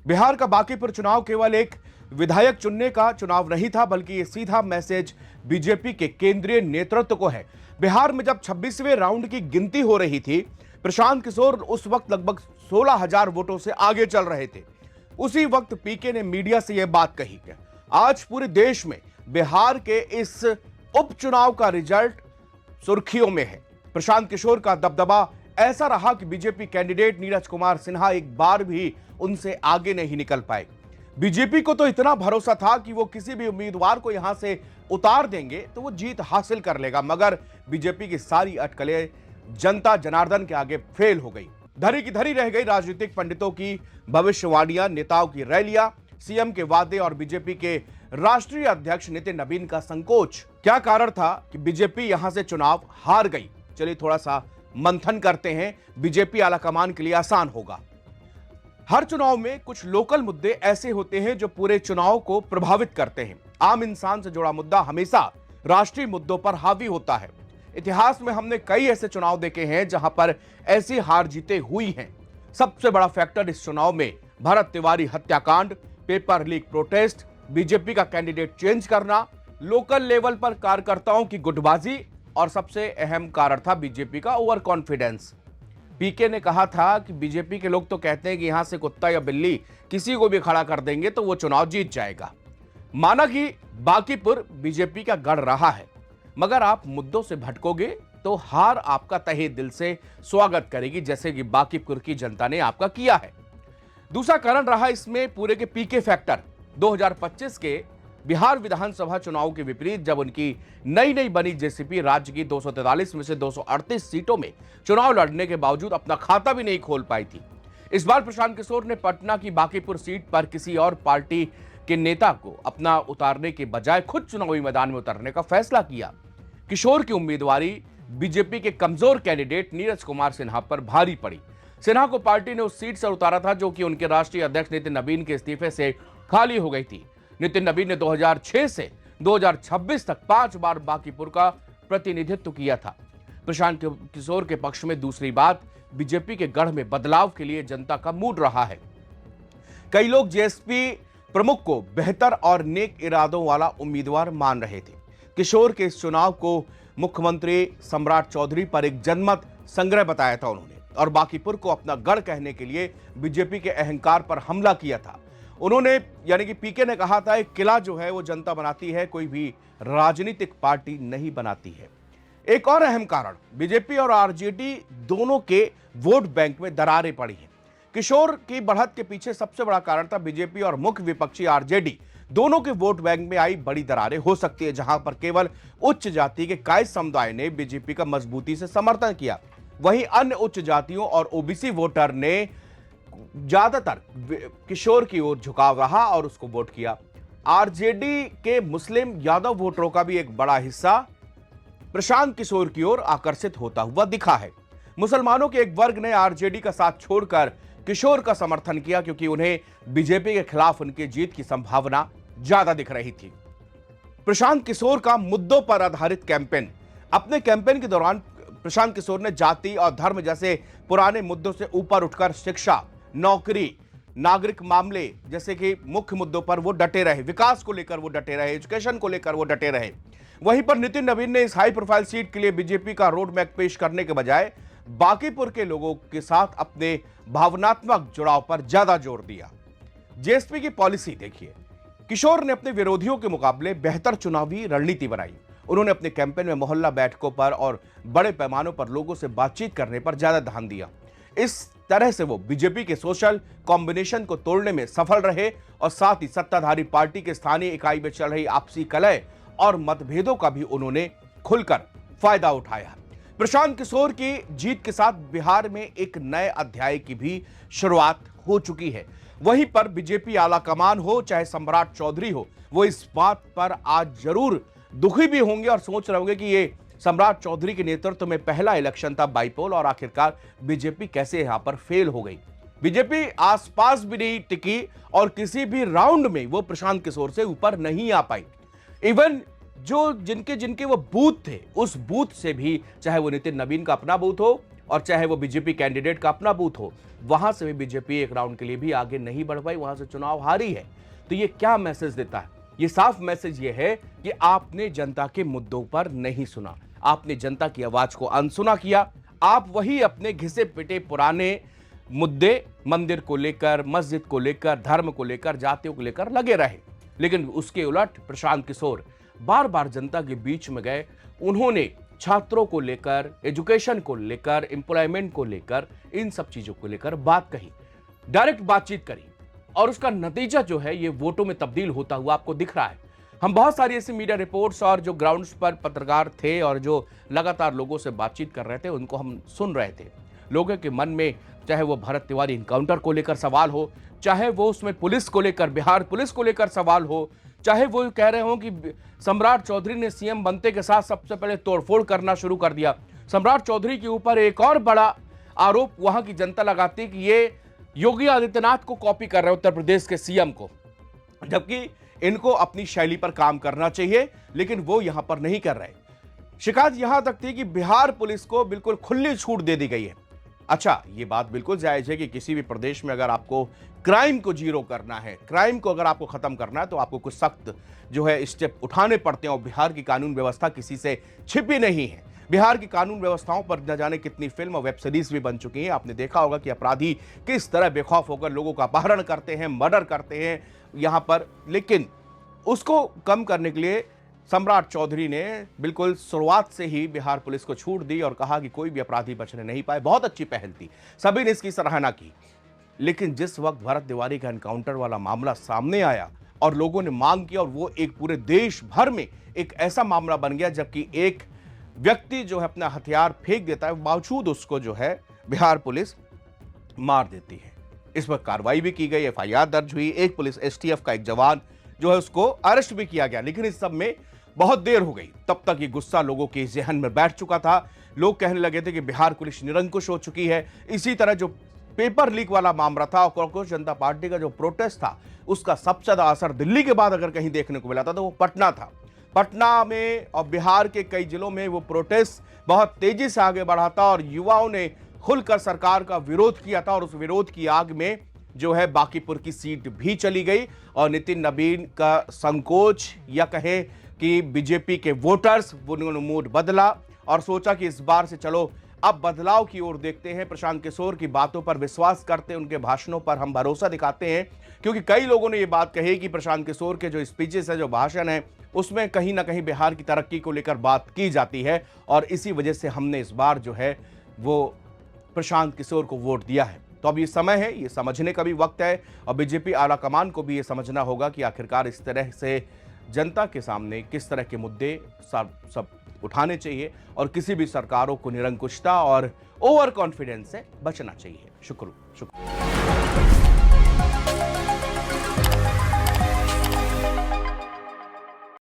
बिहार का बांकीपुर चुनाव केवल एक विधायक चुनने का चुनाव नहीं था, बल्कि ये सीधा मैसेज बीजेपी के केंद्रीय नेतृत्व को है। बिहार में जब 26वें राउंड की गिनती हो रही थी, प्रशांत किशोर उस वक्त लगभग 16,000 वोटों से आगे चल रहे थे। उसी वक्त पीके ने मीडिया से यह बात कही कि आज पूरे देश में बिहार के इस उपचुनाव का रिजल्ट सुर्खियों में है। प्रशांत किशोर का दबदबा ऐसा रहा कि बीजेपी कैंडिडेट नीरज कुमार सिन्हा एक बार भी उनसे आगे नहीं निकल पाए। बीजेपी को तो इतना भरोसा था कि वो किसी भी उम्मीदवार को यहां से उतार देंगे तो वो जीत हासिल कर लेगा, मगर बीजेपी की सारी अटकलें जनता जनार्दन के आगे फेल हो गई। धरी की धरी रह गई राजनीतिक पंडितों की भविष्यवाणियां, नेताओं की रैलियां, सीएम के वादे और बीजेपी के राष्ट्रीय अध्यक्ष नितिन नबीन का संकोच। क्या कारण था कि बीजेपी यहां से चुनाव हार गई? चलिए थोड़ा सा मंथन करते हैं, बीजेपी आलाकमान के लिए आसान होगा। हर चुनाव में कुछ लोकल मुद्दे ऐसे होते हैं जो पूरे चुनाव को प्रभावित करते हैं। आम इंसान से जुड़ा मुद्दा हमेशा राष्ट्रीय मुद्दों पर हावी होता है। इतिहास में हमने कई ऐसे चुनाव देखे हैं जहां पर ऐसी हार जीतें हुई हैं। सबसे बड़ा फैक्टर इस चुनाव में भरत तिवारी हत्याकांड, पेपर लीक प्रोटेस्ट, बीजेपी का कैंडिडेट चेंज करना, लोकल लेवल पर कार्यकर्ताओं की गुटबाजी और सबसे अहम कारण था बीजेपी का ओवर कॉन्फिडेंस। पीके ने कहा था कि बीजेपी के लोग तो कहते हैं कि यहां से कुत्ता या बिल्ली किसी को भी खड़ा कर देंगे तो वो चुनाव जीत जाएगा। माना कि बांकीपुर बीजेपी का गढ़ रहा है, मगर आप मुद्दों से भटकोगे तो हार आपका तहे दिल से स्वागत करेगी, जैसे कि बांकीपुर की जनता ने आपका किया है। दूसरा कारण रहा इसमें पूरे के पीके फैक्टर। 2025 के बिहार विधानसभा चुनाव के विपरीत जब उनकी नई बनी जेसीपी राज्य की 243 में से 238 सीटों में चुनाव लड़ने के बावजूद अपना खाता भी नहीं खोल पाई थी। इस बार प्रशांत किशोर ने पटना की बांकीपुर सीट पर किसी और पार्टी के नेता को अपना उतारने के बजाय खुद चुनावी मैदान में उतरने का फैसला किया। किशोर की उम्मीदवारी बीजेपी के कमजोर कैंडिडेट नीरज कुमार सिन्हा पर भारी पड़ी। सिन्हा को पार्टी ने उस सीट से उतारा था जो कि उनके राष्ट्रीय अध्यक्ष नितिन नबीन के इस्तीफे से खाली हो गई थी। नितिन नबीन ने 2006 से 2026 तक 5 बार बांकीपुर का प्रतिनिधित्व किया था। प्रशांत किशोर के पक्ष में दूसरी बात, बीजेपी के गढ़ में बदलाव के लिए जनता का मूड रहा है। कई लोग जेएसपी प्रमुख को बेहतर और नेक इरादों वाला उम्मीदवार मान रहे थे। किशोर के इस चुनाव को मुख्यमंत्री सम्राट चौधरी पर एक जनमत संग्रह बताया था उन्होंने, और बांकीपुर को अपना गढ़ कहने के लिए बीजेपी के अहंकार पर हमला किया था। उन्होंने यानी कि पीके ने कहा था एक किला जो है वो जनता बनाती है, कोई भी राजनीतिक पार्टी नहीं बनाती है। एक और अहम कारण, बीजेपी और आरजेडी दोनों के वोट बैंक में दरारें पड़ी हैं। किशोर की बढ़त के पीछे सबसे बड़ा कारण था बीजेपी और मुख्य विपक्षी आरजेडी दोनों के वोट बैंक में आई बड़ी दरारें हो सकती है, जहां पर केवल उच्च जाति के कायस्थ समुदाय ने बीजेपी का मजबूती से समर्थन किया, वहीं अन्य उच्च जातियों और ओबीसी वोटर ने ज्यादातर किशोर की ओर झुकाव रहा और उसको वोट किया। आरजेडी के मुस्लिम यादव वोटरों का भी एक बड़ा हिस्सा प्रशांत किशोर की ओर आकर्षित होता हुआ दिखा है। मुसलमानों के एक वर्ग ने आरजेडी का साथ छोड़कर किशोर का समर्थन किया क्योंकि उन्हें बीजेपी के खिलाफ उनकी जीत की संभावना ज्यादा दिख रही थी। प्रशांत किशोर का मुद्दों पर आधारित कैंपेन। अपने कैंपेन के दौरान प्रशांत किशोर ने जाति और धर्म जैसे पुराने मुद्दों से ऊपर उठकर शिक्षा, नौकरी, नागरिक मामले जैसे कि मुख्य मुद्दों पर वो डटे रहे। विकास को लेकर वो डटे रहे, एजुकेशन को लेकर वो डटे रहे। वहीं पर नितिन नबीन ने इस हाई प्रोफाइल सीट के लिए बीजेपी का रोड मैप पेश करने के बजाय बांकीपुर के लोगों के साथ अपने भावनात्मक जुड़ाव पर ज्यादा जोर दिया। जेएसपी की पॉलिसी देखिए, किशोर ने अपने विरोधियों के मुकाबले बेहतर चुनावी रणनीति बनाई। उन्होंने अपने कैंपेन में मोहल्ला बैठकों पर और बड़े पैमानों पर लोगों से बातचीत करने पर ज्यादा ध्यान दिया। इस तरह से वो बीजेपी के सोशल कॉम्बिनेशन को तोड़ने में सफल रहे और साथ ही सत्ताधारी पार्टी के स्थानीय इकाई में चल रही आपसी कलह और मतभेदों का भी उन्होंने खुलकर फायदा उठाया। प्रशांत किशोर की जीत के साथ बिहार में एक नए अध्याय की भी शुरुआत हो चुकी है। वहीं पर बीजेपी आलाकमान हो चाहे सम्राट चौधरी हो, वो इस बात पर आज जरूर दुखी भी होंगे और सोच रहे होंगे कि ये सम्राट चौधरी के नेतृत्व में पहला इलेक्शन था बाईपोल और आखिरकार बीजेपी कैसे यहां पर फेल हो गई। बीजेपी आसपास भी नहीं टिकी और किसी भी राउंड में वो प्रशांत किशोर से ऊपर नहीं आ पाई। इवन जो जिनके जिनके वो बूथ थे, उस बूथ से भी, चाहे वो नितिन नवीन का अपना बूथ हो और चाहे वो बीजेपी कैंडिडेट का अपना बूथ हो, वहां से भी बीजेपी एक राउंड के लिए भी आगे नहीं बढ़ पाई, वहां से चुनाव हारी है। तो ये क्या मैसेज देता है? ये साफ मैसेज ये है कि आपने जनता के मुद्दों पर नहीं सुना, आपने जनता की आवाज को अनसुना किया। आप वही अपने घिसे पिटे पुराने मुद्दे, मंदिर को लेकर, मस्जिद को लेकर, धर्म को लेकर, जातियों को लेकर लगे रहे। लेकिन उसके उलट प्रशांत किशोर बार बार जनता के बीच में गए। उन्होंने छात्रों को लेकर, एजुकेशन को लेकर, एम्प्लॉयमेंट को लेकर, इन सब चीजों को लेकर बात कही, डायरेक्ट बातचीत करी, और उसका नतीजा जो है ये वोटों में तब्दील होता हुआ आपको दिख रहा है। हम बहुत सारी ऐसी मीडिया रिपोर्ट्स और जो ग्राउंड्स पर पत्रकार थे और जो लगातार लोगों से बातचीत कर रहे थे, उनको हम सुन रहे थे। लोगों के मन में, चाहे वो भरत तिवारी इनकाउंटर को लेकर सवाल हो, चाहे वो उसमें पुलिस को लेकर, बिहार पुलिस को लेकर सवाल हो, चाहे वो कह रहे हो कि सम्राट चौधरी ने सीएम बनते के साथ सबसे पहले तोड़फोड़ करना शुरू कर दिया। सम्राट चौधरी के ऊपर एक और बड़ा आरोप वहां की जनता लगाती कि ये योगी आदित्यनाथ को कॉपी कर रहे हैं, उत्तर प्रदेश के सीएम को, जबकि इनको अपनी शैली पर काम करना चाहिए, लेकिन वो यहां पर नहीं कर रहे। शिकायत यहां तक थी कि बिहार पुलिस को बिल्कुल खुली छूट दे दी गई है। अच्छा, ये बात बिल्कुल जायज है कि किसी भी प्रदेश में अगर आपको क्राइम को जीरो करना है, क्राइम को अगर आपको खत्म करना है, तो आपको कुछ सख्त जो है स्टेप उठाने पड़ते हैं। और बिहार की कानून व्यवस्था किसी से छिपी नहीं है। बिहार की कानून व्यवस्थाओं पर न जाने कितनी फिल्म और वेब सीरीज भी बन चुकी हैं। आपने देखा होगा कि अपराधी किस तरह बेखौफ होकर लोगों का अपहरण करते हैं, मर्डर करते हैं यहां पर। लेकिन उसको कम करने के लिए सम्राट चौधरी ने बिल्कुल शुरुआत से ही बिहार पुलिस को छूट दी और कहा कि कोई भी अपराधी बचने नहीं पाए। बहुत अच्छी पहल थी, सभी ने इसकी सराहना की। लेकिन जिस वक्त भरत तिवारी का एनकाउंटर वाला मामला सामने आया और लोगों ने मांग की, और वो एक पूरे देश भर में एक ऐसा मामला बन गया, जबकि एक व्यक्ति जो है अपना हथियार फेंक देता है, बावजूद उसको जो है बिहार पुलिस मार देती है। इस पर कार्रवाई भी की गई, एफआईआर दर्ज हुई, एक पुलिस एसटीएफ का एक जवान जो है उसको अरेस्ट भी किया गया। लेकिन इस सब में बहुत देर हो गई। तब तक ये गुस्सा लोगों के जहन में बैठ चुका था। लोग कहने लगे थे कि बिहार पुलिस निरंकुश हो चुकी है। इसी तरह जो पेपर लीक वाला मामला था और कांग्रेस जनता पार्टी का जो प्रोटेस्ट था, उसका सबसे ज्यादा असर दिल्ली के बाद अगर कहीं देखने को मिला था तो वो पटना था। पटना में और बिहार के कई जिलों में वो प्रोटेस्ट बहुत तेजी से आगे बढ़ा था और युवाओं ने खुलकर सरकार का विरोध किया था। और उस विरोध की आग में जो है बांकीपुर की सीट भी चली गई और नितिन नवीन का संकोच या कहे कि बीजेपी के वोटर्स, उन्होंने मूड बदला और सोचा कि इस बार से चलो अब बदलाव की ओर देखते हैं, प्रशांत किशोर की बातों पर विश्वास करते हैं, उनके भाषणों पर हम भरोसा दिखाते हैं। क्योंकि कई लोगों ने ये बात कही कि प्रशांत किशोर के जो स्पीचेस है, जो भाषण है, उसमें कहीं ना कहीं बिहार की तरक्की को लेकर बात की जाती है और इसी वजह से हमने इस बार जो है वो प्रशांत किशोर को वोट दिया है। तो अब ये समय है, ये समझने का भी वक्त है और बीजेपी आला कमान को भी ये समझना होगा कि आखिरकार इस तरह से जनता के सामने किस तरह के मुद्दे सब उठाने चाहिए और किसी भी सरकारों को निरंकुशता और ओवर कॉन्फिडेंस से बचना चाहिए। शुक्रिया।